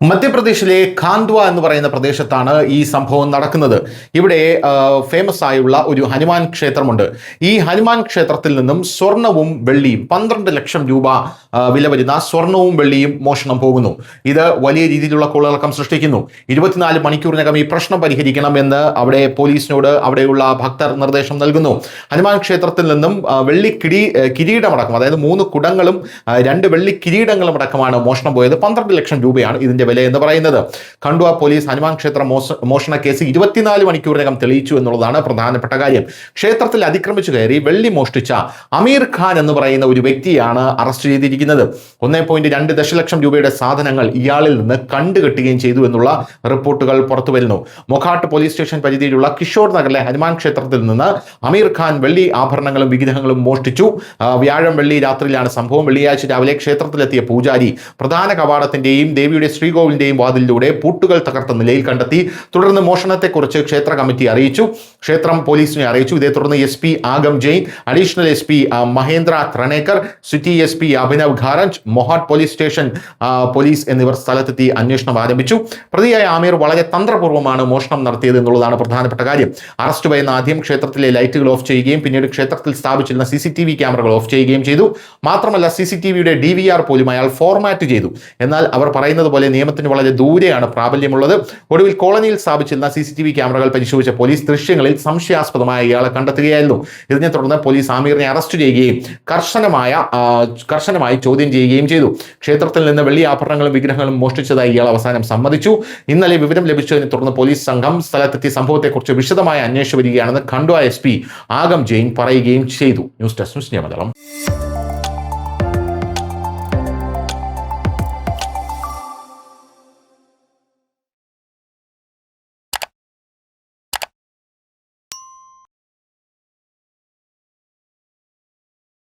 മധ്യപ്രദേശിലെ ഖാൻദ്വ എന്ന് പറയുന്ന പ്രദേശത്താണ് ഈ സംഭവം നടക്കുന്നത്. ഇവിടെ ഫേമസ് ആയുള്ള ഒരു ഹനുമാൻ ക്ഷേത്രമുണ്ട്. ഈ ഹനുമാൻ ക്ഷേത്രത്തിൽ നിന്നും സ്വർണവും വെള്ളിയും 12 ലക്ഷം രൂപ വില വരുന്ന സ്വർണവും വെള്ളിയും മോഷണം പോകുന്നു. ഇത് വലിയ രീതിയിലുള്ള കോളിളക്കം സൃഷ്ടിക്കുന്നു. 24 മണിക്കൂറിനകം ഈ പ്രശ്നം പരിഹരിക്കണം എന്ന് അവിടെ പോലീസിനോട് അവിടെയുള്ള ഭക്തർ നിർദ്ദേശം നൽകുന്നു. ഹനുമാൻ ക്ഷേത്രത്തിൽ നിന്നും വെള്ളി കിരീടമടക്കം, അതായത് 3 കുടങ്ങളും 2 വെള്ളി കിരീടങ്ങളും അടക്കമാണ് മോഷണം പോയത്. 12 ലക്ഷം രൂപയാണ് ഇതിന്റെ വില എന്ന് പറയുന്നത്. ഖണ്ഡ്വ പോലീസ് ഹനുമാൻ ക്ഷേത്ര മോഷണ കേസ് 24 മണിക്കൂറിനകം തെളിയിച്ചു എന്നുള്ളതാണ് പ്രധാനപ്പെട്ട കാര്യം. ക്ഷേത്രത്തിൽ അതിക്രമിച്ചു കയറി വെള്ളി മോഷ്ടിച്ച അമീർ ഖാൻ എന്ന് പറയുന്ന ഒരു വ്യക്തിയാണ് അറസ്റ്റ് ചെയ്തിരിക്കുന്നത്. 1.2 ദശലക്ഷം രൂപയുടെ സാധനങ്ങൾ ഇയാളിൽ നിന്ന് കണ്ടുകെട്ടുകയും ചെയ്തു എന്നുള്ള റിപ്പോർട്ടുകൾ പുറത്തു വരുന്നു. മൊഘാട്ട് പോലീസ് സ്റ്റേഷൻ പരിധിയിലുള്ള കിഷോർ നഗറിലെ ഹനുമാൻ ക്ഷേത്രത്തിൽ നിന്ന് അമീർ ഖാൻ വെള്ളി ആഭരണങ്ങളും വിഗ്രഹങ്ങളും മോഷ്ടിച്ചു. വ്യാഴം വെള്ളി രാത്രിയിലാണ് സംഭവം. വെള്ളിയാഴ്ച രാവിലെ ക്ഷേത്രത്തിലെത്തിയ പൂജാരി പ്രധാന കവാടത്തിന്റെയും ദേവിയുടെ ശ്രീകോവിലിന്റെയും വാതിലിലൂടെ പൂട്ടുകൾ തകർത്ത നിലയിൽ കണ്ടെത്തി. തുടർന്ന് മോഷണത്തെക്കുറിച്ച് ക്ഷേത്ര കമ്മിറ്റി അറിയിച്ചു. ക്ഷേത്രം പോലീസിനെ അറിയിച്ചു. ഇതേ തുടർന്ന് SP Agam Jain, additional SP Mahendra ത്രണേക്കർ, സിറ്റി SP അഭിനവ് ഖാരഞ്ച്, മൊഹാട്ട് പോലീസ് സ്റ്റേഷൻ പോലീസ് എന്നിവർ സ്ഥലത്തെത്തി അന്വേഷണം ആരംഭിച്ചു. പ്രതിയായ ആമീർ വളരെ തന്ത്രപൂർവ്വമാണ് മോഷണം നടത്തിയത് എന്നുള്ളതാണ് പ്രധാനപ്പെട്ട കാര്യം. അറസ്റ്റ് ഭയന്ന് ആദ്യം ക്ഷേത്രത്തിലെ ലൈറ്റുകൾ ഓഫ് ചെയ്യുകയും പിന്നീട് ക്ഷേത്രത്തിൽ സ്ഥാപിച്ചിരുന്ന CCTV ക്യാമറകൾ ഓഫ് ചെയ്യുകയും ചെയ്തു. മാത്രമല്ല CCTVയുടെ DVR പോലും അയാൾ ഫോർമാറ്റ് ചെയ്തു. എന്നാൽ അവർ പറയുന്നത് പോലെ നിയമത്തിന് വളരെ ദൂരെയാണ് പ്രാബല്യമുള്ളത്. ഒടുവിൽ കോളനിയിൽ സ്ഥാപിച്ചിരുന്ന CCTV ക്യാമറകൾ പരിശോധിച്ച പോലീസ് ദൃശ്യങ്ങളിൽ സംശയാസ്പദമായ ഇയാളെ കണ്ടെത്തുകയായിരുന്നു. ഇതിനെ തുടർന്ന് പോലീസ് ആമീറിനെ അറസ്റ്റ് ചെയ്യുകയും കർശനമായി ചോദ്യം ചെയ്യുകയും ചെയ്തു. ക്ഷേത്രത്തിൽ നിന്ന് വെള്ളി ആഭരണങ്ങളും വിഗ്രഹങ്ങളും മോഷ്ടിച്ചതായി ഇയാൾ അവസാനം സമ്മതിച്ചു. ഇന്നലെ വിവരം ലഭിച്ചതിനെ തുടർന്ന് പോലീസ് സംഘം സ്ഥലത്തെത്തി സംഭവത്തെക്കുറിച്ച് വിശദമായി അന്വേഷിച്ചു വരികയാണെന്ന് ഖണ്ഡ്വ SP ആഗം ജെയിൻ പറയുകയും ചെയ്തു. News desk news Malayalam.